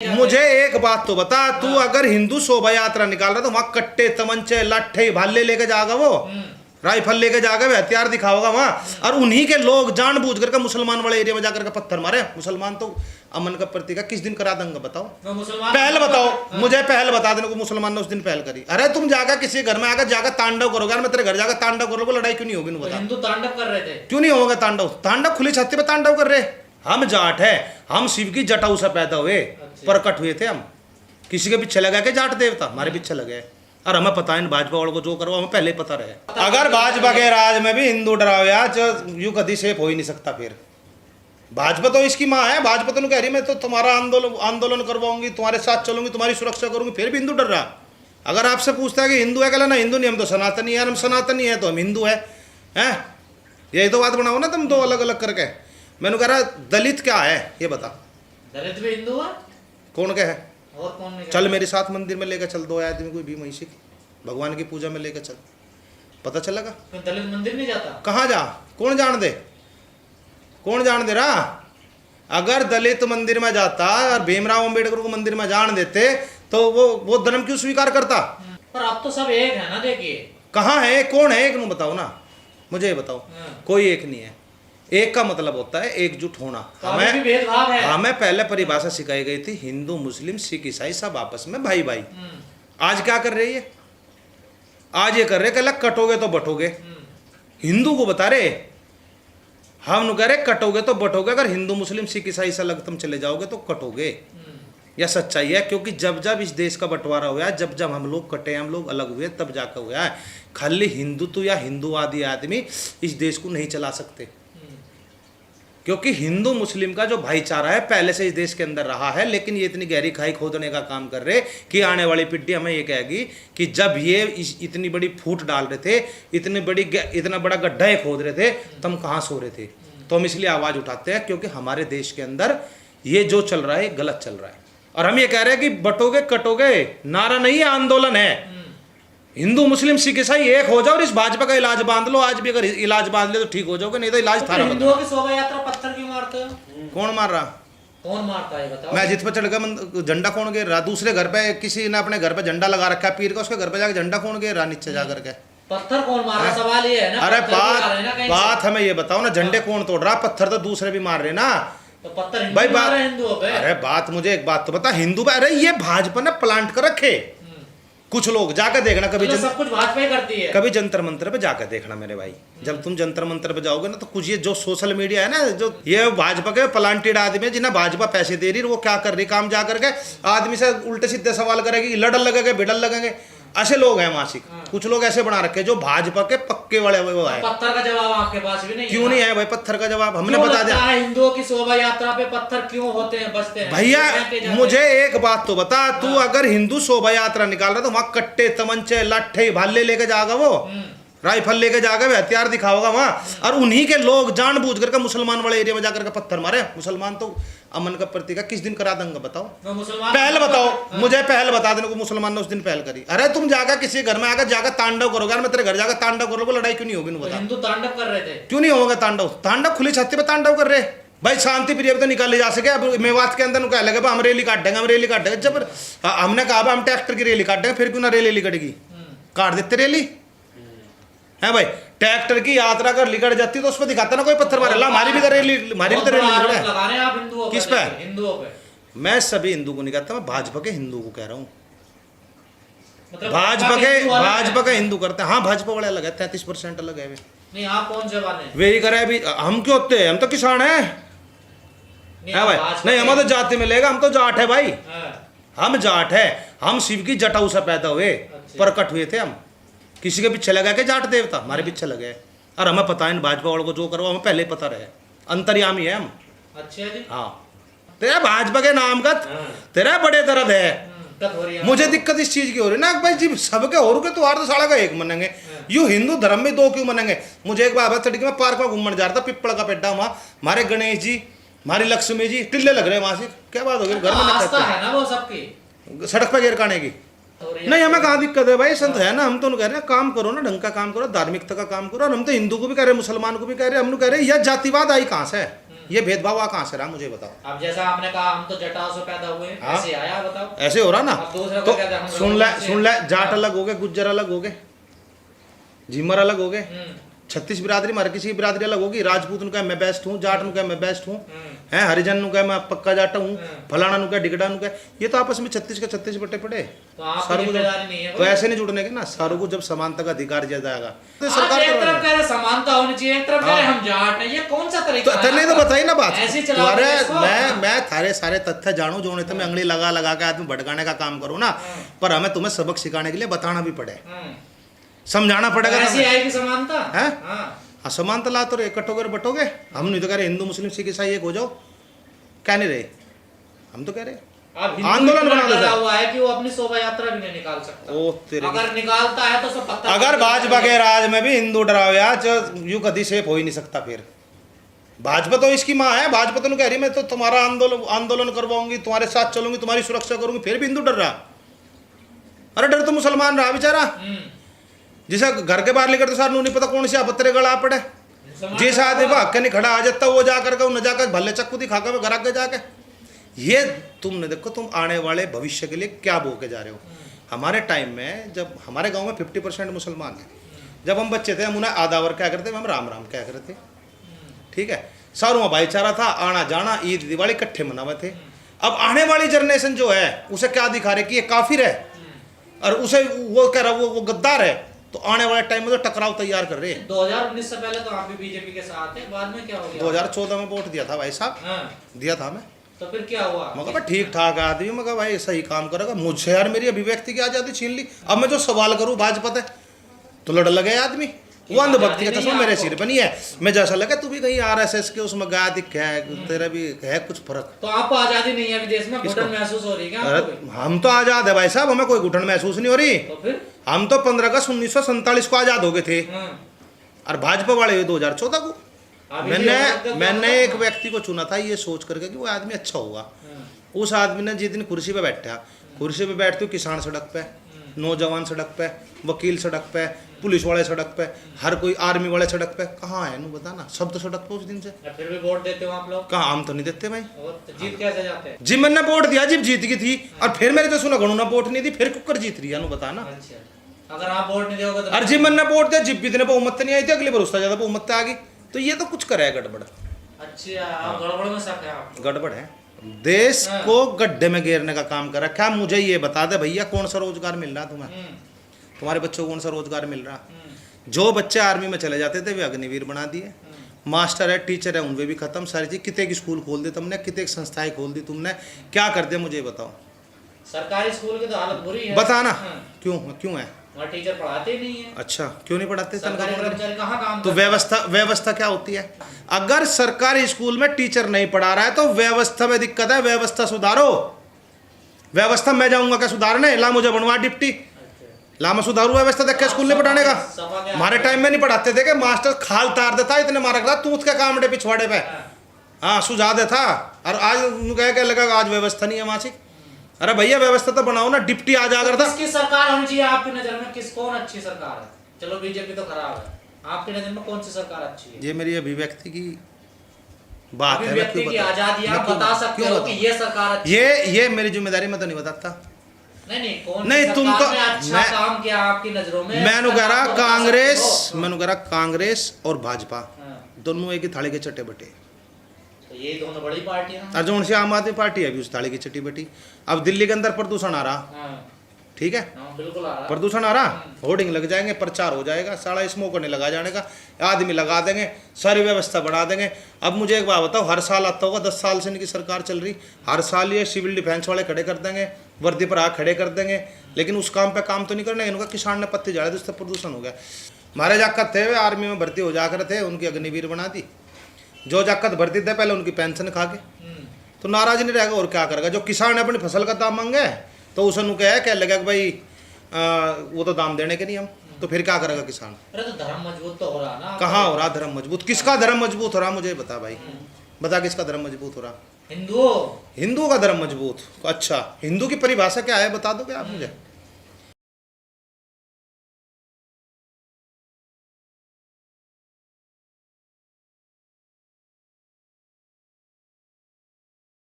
मुझे एक बात तो बता, तू अगर हिंदू शोभा यात्रा निकाल रहा तो वहां कट्टे तमंचे लट्ठे भाले लेके जाएगा, वो राइफल लेके जाएगा, वे हथियार दिखाओगा वहां। और उन्हीं के लोग जानबूझ करके मुसलमान वाले एरिया में जाकर के पत्थर मारे। मुसलमान तो अमन का प्रतीक है, किस दिन करा दंगा बताओ? पहल बताओ, मुझे पहल बता देने को मुसलमान ने उस दिन पहल करी। अरे तुम जाकर किसी घर में आकर जाकर तांडव करोगे, मैं तेरे घर जाकर तांडव करोगे, लड़ाई क्यों नहीं होगी? बता, हिंदू तांडव कर रहे थे, क्यों नहीं होगा तांडव? तांडव खुली छत्ती पे तांडव कर रहे। हम जाट है, हम शिव की जटाऊ से पैदा हुए, प्रकट हुए थे हम। किसी के पीछे लगा के जाट देवता हमारे पीछे लगे, और हमें पता है भाजपा वालों को जो करो हमें पहले ही पता रहे। अगर भाजपा के राज में भी हिंदू डरावे यू कभी सेफ हो ही नहीं सकता। फिर भाजपा तो इसकी माँ है, भाजपा तो कह रही मैं तो तुम्हारा आंदोलन करवाऊंगी, तुम्हारे साथ चलूंगी, तुम्हारी सुरक्षा करूंगी, फिर भी हिंदू डर रहा। अगर आपसे पूछता है कि हिंदू है, कहला ना हिंदू नहीं, हम तो सनातनी है। हम सनातनी है तो हम हिंदू है, यही तो बात बनाओ ना तुम दो अलग अलग करके। मैंने कह रहा दलित क्या है ये बता। दलित भी हिंदू है? कौन क्या है? और कौन नहीं? चल मेरे साथ मंदिर में लेकर चल, दो आदमी कोई भी महिषी भगवान की पूजा में लेकर चल, पता चलेगा। तो दलित मंदिर नहीं जाता? कहाँ जा, कौन जान दे, कौन जान दे रहा? अगर दलित मंदिर में जाता और भीमराव अंबेडकर को मंदिर में जान देते तो वो धर्म क्यों स्वीकार करता? पर अब तो सब एक है ना। देखिए कहाँ है, कौन है एक? नु बताओ ना, मुझे बताओ। कोई एक नहीं है। एक का मतलब होता है एकजुट होना। हमें भेदभाव है। हमें पहले परिभाषा सिखाई गई थी, हिंदू मुस्लिम सिख ईसाई सब आपस में भाई भाई। आज क्या कर रही है? आज ये कर रहे कल कटोगे तो बटोगे। हिंदू को बता रहे, हम कह रहे कटोगे तो बटोगे। अगर हिंदू मुस्लिम सिख ईसाई से अलग तुम चले जाओगे तो कटोगे। यह सच्चाई है, क्योंकि जब जब इस देश का बंटवारा हुआ है, जब जब हम लोग कटे, हम लोग अलग हुए, तब जाकर हुआ है। खाली हिंदुत्व या हिंदूवादी आदमी इस देश को नहीं चला सकते, क्योंकि हिंदू मुस्लिम का जो भाईचारा है पहले से इस देश के अंदर रहा है। लेकिन ये इतनी गहरी खाई खोदने का काम कर रहे कि आने वाली पीढ़ी हमें ये कहेगी कि जब ये इतनी बड़ी फूट डाल रहे थे, इतना बड़ा गड्ढा ये खोद रहे थे, तो हम कहाँ सो रहे थे? तो हम इसलिए आवाज उठाते हैं क्योंकि हमारे देश के अंदर ये जो चल रहा है गलत चल रहा है। और हम ये कह रहे हैं कि बटोगे कटोगे नारा नहीं है, आंदोलन है। हिंदू मुस्लिम सिख ईसाई एक हो जाओ और इस भाजपा का इलाज बांध लो। आज भी अगर इलाज बांध ले तो ठीक हो जाओगे, नहीं तो इलाज थारा। हिंदुओं की शोभा यात्रा पत्थर क्यों मारते हो? कौन मार रहा? कौन मारता है बताओ? मैं जित पर चढ़ गया झंडा कौन गिर रहा? दूसरे घर पे किसी ने अपने घर पे झंडा लगा रखा है पीर का, उसके घर पे जाकर झंडा कौन गिर रहा नीचे जा करके? पत्थर कौन मार रहा? सवाल ये है ना। अरे बात हमें ये बताओ ना, झंडे कौन तोड़ रहा? पत्थर तो दूसरे भी मार रहे ना। तो पत्थर भाई बात हिंदुओं पे। अरे बात मुझे एक बात तो बता, हिंदू पे अरे ये भाजपा ने प्लांट कर रखे। कुछ लोग जाकर देखना, कभी सब कुछ भाजपा ही करती है। कभी जंतर मंतर पे जाकर देखना मेरे भाई। जब तुम जंतर मंतर पे जाओगे ना तो कुछ ये जो सोशल मीडिया है ना, जो ये भाजपा के प्लांटेड आदमी है जिन्हें भाजपा पैसे दे रही है, वो क्या कर रही काम जा करके आदमी से उल्टे सीधे सवाल करेगी, लड़न लगेंगे भिड़न लगेंगे। ऐसे लोग हैं मासिक, कुछ लोग ऐसे बना रखे जो भाजपा के पक्के वाले वो है। पत्थर का जवाब आपके पास भी नहीं? क्यों नहीं है भाई पत्थर का जवाब? हमने बता दिया। हिंदुओं की शोभा यात्रा पे पत्थर क्यों होते हैं, बचते हैं? भैया मुझे एक बात तो बता, तू अगर हिंदू शोभा यात्रा निकाल रहा तो वहां कट्टे तमंचे लट्ठे भाले लेके जाएगा, वो राइफल लेके जाएगा, वे हथियार दिखाओगा वहां। और उन्हीं के लोग जानबूझ करके मुसलमान वाले एरिया में जाकर के पत्थर मारे। मुसलमान तो अमन का प्रतीक है, किस दिन करा दंगा बताओ? पहल बताओ, मुझे पहल बता देने को मुसलमान ने उस दिन पहल करी। अरे तुम जाकर किसी घर में आकर जाकर तांडव करोगे, मैं तेरे घर जाकर तांडव करोगे, लड़ाई क्यों नहीं होगी? बता, हिंदू तांडव कर रहे थे, क्यों नहीं होगा तांडव? तांडव खुली छत्ती पे तांडव कर रहे भाई। शांति प्रिय तो निकाले जा सके। अब मेवात के अंदर क्या लगे हम रैली काट देंगे, हम रैली काट देंगे। जब हमने कहा हम ट्रैक्टर की रैली काट देंगे, फिर क्यों ना रैली कटेगी? काट देते रैली है भाई। ट्रैक्टर की यात्रा कर लिकट जाती तो उस पर दिखाता ना कोई पत्थर मारे। हमारी भी रैली, हमारी भी रैली है। किस पे? हिंदुओं पे। मैं सभी हिंदू को नहीं कहता, मैं भाजपा के हिंदू को कह रहा हूँ। मतलब भाजपा के हिंदू करते हैं। हाँ भाजपा वाले अलग है, 33% अलग है। नहीं आप कौन से वाले? वे ही करे अभी। हम क्यों होते हैं? हम तो किसान हैं है भाई। नहीं हमें तो जाति मिलेगा, हम तो जाट है भाई। हम जाट है, हम शिव की जटाऊ से पैदा हुए, प्रकट हुए थे हम। किसी के पीछे लगा के जाट देवता हमारे पीछे लगे, और हमें पता है भाजपा वालों को जो करो हमें पहले ही पता रहे। अंतर्यामी है हम। अच्छा जी। हाँ तेरा भाजपा के नाम का तेरा बड़े दर्द है। मुझे दिक्कत इस चीज की हो रही ना भाई जी, सबके और के त्योहार तो साला का एक मनेंगे, यू हिंदू धर्म में दो क्यों मनेंगे? मुझे एक बार तड़के में पार्क में घूमने जा रहा था, पिपल का पेड्डा, वहाँ हमारे गणेश जी हमारी लक्ष्मी जी टिल्ले लग रहे वहां से। क्या बात हो गई? घर में है ना वो सबकी, सड़क पे गिर काने की नहीं। हमें कहाँ दिक्कत है भाई? संत है ना, हम तो कह रहे हैं काम करो ना, ढंग का काम करो, धार्मिकता का काम करो। और हम तो हिंदू को भी कह रहे हैं, मुसलमान को भी कह रहे हैं, हम कह रहे हैं यह जातिवाद आई कहाँ से? ये भेदभाव कहाँ से रहा मुझे बताओ। अब जैसा आपने कहा हम तो जटाओं से पैदा हुए हैं, हाँ? ऐसे आया बताओ। ऐसे हो रहा ना। अब दूसरे तो को कहते हैं हम सुन ले जाट अलग हो गए, गुज्जर अलग हो गए, झिमर अलग हो गए, 36 बिरादरी में हर किसी की बिरादरी अलग होगी। राजपूत नु कहे मैं बेस्ट हूँ, जाट नु कहे मैं बेस्ट हूँ, है हरिजन नु कहे मैं पक्का जाटा हूँ, फलाना नु कहे डिगडा नु कहे, ये तो आपस में 36 के 36 बटे पड़े। तो आपकी जिम्मेदारी नहीं है तो ऐसे नहीं जुड़ने के ना, सारों को जब समानता का अधिकार दिया जाएगा तो आप सरकार एक तरफ करवाएगी। कह रहे समानता होनी चाहिए, एक तरफ कह रहे हम जाट हैं, ये कौन सा तरीका है? तेने तो बताई ना बात। ऐसे ही चलाओ तुम्हारे इसको। मैं थारे सारे तथ्य जानू जो तो मैं अंगली लगा लगा के आदमी भटकाने का काम करूँ ना, पर हमें तुम्हें सबक सिखाने के लिए बताना भी पड़े, समझाना पड़ेगा। ऐसी आएगी समानता है हाँ। असमानता ला तो इकट्ठोगे और बटोगे। हम नहीं तो कह रहे हिंदू मुस्लिम सिख ईसाई एक हो जाओ, क्या नहीं रहे, हम तो कह रहे अब आंदोलन बना लगा देता हुआ है कि वो अपनी शोभा यात्रा भी नहीं निकाल सकता। ओ तेरे अगर निकालता है तो सब पत्थर अगर भाजपा के राज में भी हिंदू डरावे यू कभी सेफ हो ही नहीं सकता। फिर भाजपा तो इसकी माँ है, भाजपा तो कह रही मैं तो तुम्हारा आंदोलन करवाऊंगी, तुम्हारे साथ चलूंगी, तुम्हारी सुरक्षा करूंगी, फिर भी हिंदू डर रहा। अरे डर तो मुसलमान रहा बेचारा, जिसे घर के बाहर लेकर तो सार नहीं पता कौन सी आपत्ति गला पड़े, जिस आदमी भाग के नहीं खड़ा आ जाता वो जाकर के न जाकर भले चक्कू दिखा कर घर आगे जाके। ये तुमने देखो तुम आने वाले भविष्य के लिए क्या बो के जा रहे हो। हमारे टाइम में जब हमारे गांव में 50% मुसलमान है, जब हम बच्चे थे हम उन्हें आदावर क्या करते, हम राम राम क्या करते, ठीक है, सारों में भाईचारा था, आना जाना ईद दिवाली इकट्ठे मनावे थे। अब आने वाली जनरेशन जो है उसे क्या दिखा रहे कि ये काफिर है और उसे वो कह रहा वो गद्दार है, तो आने वाले टाइम में तो टकराव तैयार कर रहे हैं। 2019 से पहले तो आप भी बीजेपी के साथ थे, बाद में क्या हो गया? 2014 में वोट दिया था भाई साहब, दिया था मैं, तो फिर क्या हुआ? मगर ठीक ठाक आदमी, मगर भाई सही काम करेगा। मुझसे यार मेरी अभिव्यक्ति की आजादी छीन ली। अब मैं जो सवाल करूं भाजपा पे तो लड़ लगे आदमी, वो अंधभक्ति का चश्मा मेरे सिर पर नहीं है। मैं जैसा लगा तू भी कहीं आरएसएस के उसमें गया दिख है, तेरा भी है कुछ फर्क। तो आपको आजादी नहीं है विदेश में, घुटन महसूस हो रही है? हम तो आजाद है भाई साहब, हमें कोई घुटन महसूस नहीं हो रही। तो फिर हम तो 15 अगस्त 1947 को आजाद हो गए थे और भाजपा वाले 2014 को। मैंने एक व्यक्ति को चुना था ये सोच करके कि वो आदमी अच्छा होगा। उस आदमी ने जिस दिन कुर्सी पे बैठा, कुर्सी पे बैठते हो किसान सड़क पे, नौजवान सड़क पे, वकील सड़क पे, पुलिस वाले सड़क पे, हर कोई आर्मी वाले सड़क पे, कहाँ है नू बताना, सब तो सड़क पे उस दिन से। फिर भी वोट देते हो आप लोग? कहाँ, हम तो नहीं देते भाई। तो जीत कैसे जाते हैं? जी मैंने वोट दिया जब जीत गई थी, और फिर मेरे तो सुना गणु ना वोट नहीं दी, फिर कुकर जीत रही है नू बताना। अच्छा, अगर आप वोट नहीं दोगे तो? और जी मैंने वोट दिया जिप इतने बहुमत नहीं आई थी, अगली बार उससे ज्यादा बहुमत आ गई, तो ये तो कुछ करे गड़बड़। अच्छा, गड़बड़ में शक है आपको? गड़बड़ है, देश को गड्ढे में घेरने का काम कर रखा। मुझे ये बता दे भैया कौन सा रोजगार मिल रहा तुम्हें, तुम्हारे बच्चों को कौन सा रोजगार मिल रहा? जो बच्चे आर्मी में चले जाते थे वे अग्निवीर बना दिए, मास्टर है टीचर है उनवे भी खत्म, सारी चीज। कितने की स्कूल खोल दी तुमने, कितने की संस्थाएं खोल दी तुमने, क्या कर दिया मुझे बताओ। सरकारी स्कूल की तो हालत बुरी है, बताना क्यों क्यों है? वहाँ टीचर पढ़ाते ही नहीं है। अच्छा, क्यों नहीं पढ़ाते? सरकारी कर्मचारी कहाँ काम तो व्यवस्था क्या होती है? अगर सरकारी स्कूल में टीचर नहीं पढ़ा रहा है तो व्यवस्था में दिक्कत है, व्यवस्था सुधारो। व्यवस्था मैं जाऊंगा क्या सुधारने, ला मुझे बनवा डिप्टी, ला मैं सुधारू व्यवस्था देख के स्कूल नहीं पढ़ाने का। हमारे टाइम में नहीं पढ़ाते थे कि मास्टर खाल तार देता इतने मारा था तू उसके कामड़े पिछवाड़े पे, हाँ सुझा देता। और आज कह लगा आज व्यवस्था नहीं है मासिक। अरे भैया व्यवस्था तो बनाओ ना, डिप्टी आ जाकर था। किसकी सरकार होनी चाहिए आपकी नजर में? कौन अच्छी सरकार है? चलो बीजेपी तो खराब है, आपकी नजर में कौन सी सरकार अच्छी है? ये मेरी अभिव्यक्ति की बात है, अभिव्यक्ति की आजादी आप बता सकते हो कि ये सरकार अच्छी है। ये मेरी जिम्मेदारी में तो नहीं बताता। नहीं कौन नहीं तुम तो अच्छा काम किया आपकी नजरों में? मैंने कह रहा कांग्रेस और भाजपा दोनों एक ही थाली के चट्टे बटे, तो ये दोनों बड़ी पार्टियां। अर्जुन से आम आदमी पार्टी है भी उस थाली की चट्टी बटी। अब दिल्ली के अंदर प्रदूषण आ रहा, ठीक है, बिल्कुल आ रहा, प्रदूषण आ रहा, होर्डिंग लग जाएंगे, प्रचार हो जाएगा, सारा स्मोकर नहीं लगा जाने का, आदमी लगा देंगे, सारी व्यवस्था बढ़ा देंगे। अब मुझे एक बात बताओ, हर साल आता होगा, 10 साल से इनकी सरकार चल रही, हर साल ये सिविल डिफेंस वाले खड़े कर देंगे, वर्दी पर आग खड़े कर देंगे, लेकिन उस काम पे काम तो नहीं करना। इनका किसान ने पत्ती झाड़े तो उससे प्रदूषण हो गया। हमारे जाकत थे वे आर्मी में भर्ती हो जाकर थे, उनकी अग्निवीर बना दी। जो जाकत भर्ती थे पहले उनकी पेंशन खा के, तो नाराज नहीं रहेगा और क्या करेगा। जो किसान अपनी फसल का दाम मांगे तो उसे कह लगा कि भाई वो तो दाम देने के नहीं हम, तो फिर क्या करेगा किसान? अरे तो धर्म मजबूत तो हो रहा ना। कहाँ हो रहा धर्म मजबूत? किसका धर्म मजबूत हो रहा मुझे बता भाई, बता किसका धर्म मजबूत हो रहा? हिंदुओं का धर्म मजबूत। अच्छा, हिंदू की परिभाषा क्या है बता दोगे आप मुझे?